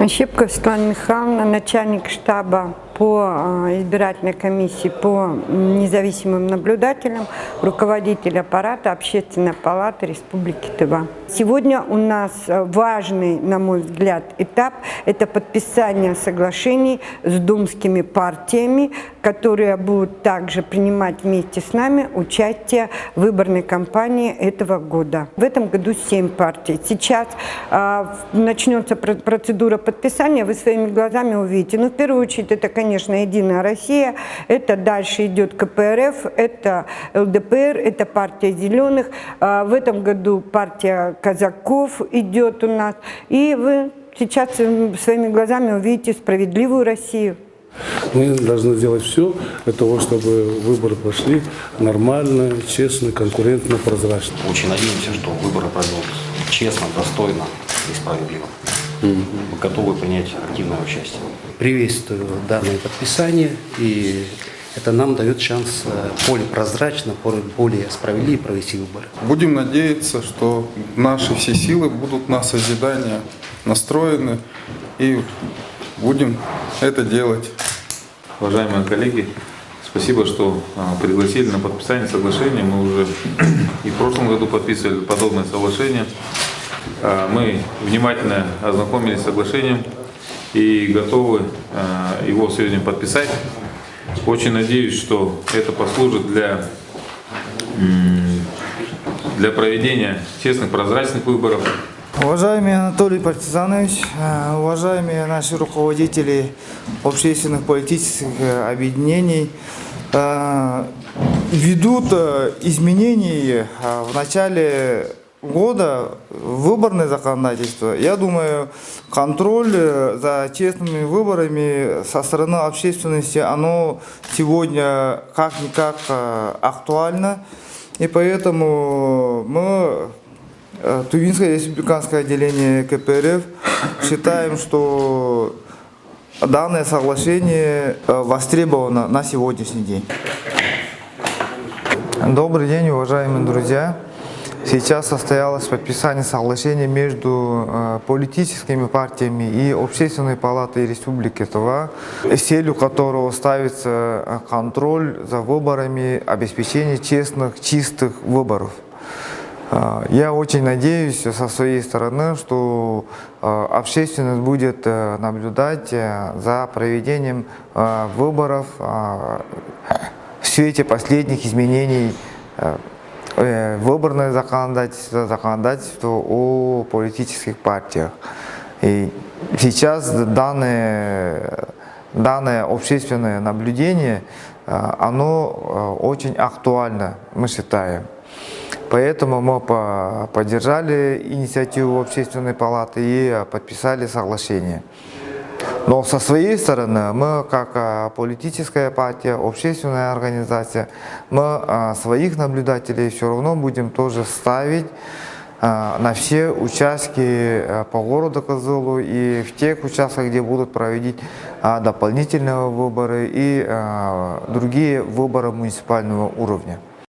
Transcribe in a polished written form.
Щепкова Светлана Михайловна, начальник штаба по избирательной комиссии по независимым наблюдателям, руководитель аппарата Общественной палаты Республики Тыва. Сегодня у нас важный, на мой взгляд, этап – это подписание соглашений с думскими партиями, которые будут также принимать вместе с нами участие в выборной кампании этого года. В этом году 7 партий. Сейчас начнется процедура подписания, вы своими глазами увидите. Но в первую очередь это, конечно, Единая Россия, это дальше идет КПРФ, это ЛДПР, это партия Зеленых. В этом году партия Казаков идет у нас. И вы сейчас своими глазами увидите Справедливую Россию. Мы должны сделать все для того, чтобы выборы прошли нормально, честно, конкурентно, прозрачно. Очень надеемся, что выборы пройдут честно, достойно и справедливо. Мы готовы принять активное участие. Приветствую данное подписание, и это нам дает шанс более прозрачно, более справедливо провести выборы. Будем надеяться, что наши все силы будут на созидание настроены, и будем это делать. Уважаемые коллеги, спасибо, что пригласили на подписание соглашения. Мы уже и в прошлом году подписывали подобное соглашение. Мы внимательно ознакомились с соглашением и готовы его сегодня подписать. Очень надеюсь, что это послужит для проведения честных, прозрачных выборов. Уважаемый Анатолий Партизанович, уважаемые наши руководители общественных политических объединений, ведут изменения в начале года выборное законодательство. Я думаю, контроль за честными выборами со стороны общественности, оно сегодня как-никак актуально. И поэтому мы, Тувинское республиканское отделение КПРФ, считаем, что данное соглашение востребовано на сегодняшний день. Добрый день, уважаемые друзья! Сейчас состоялось подписание соглашения между политическими партиями и Общественной палатой Республики Тыва, целью которого ставится контроль за выборами, обеспечение честных, чистых выборов. Я очень надеюсь со своей стороны, что общественность будет наблюдать за проведением выборов в свете последних изменений выборное законодательство о политических партиях. И сейчас данное общественное наблюдение, оно очень актуально, мы считаем. Поэтому мы поддержали инициативу Общественной палаты и подписали соглашение. Но со своей стороны, мы как политическая партия, общественная организация, мы своих наблюдателей все равно будем тоже ставить на все участки по городу Кызылу и в тех участках, где будут проводить дополнительные выборы и другие выборы муниципального уровня.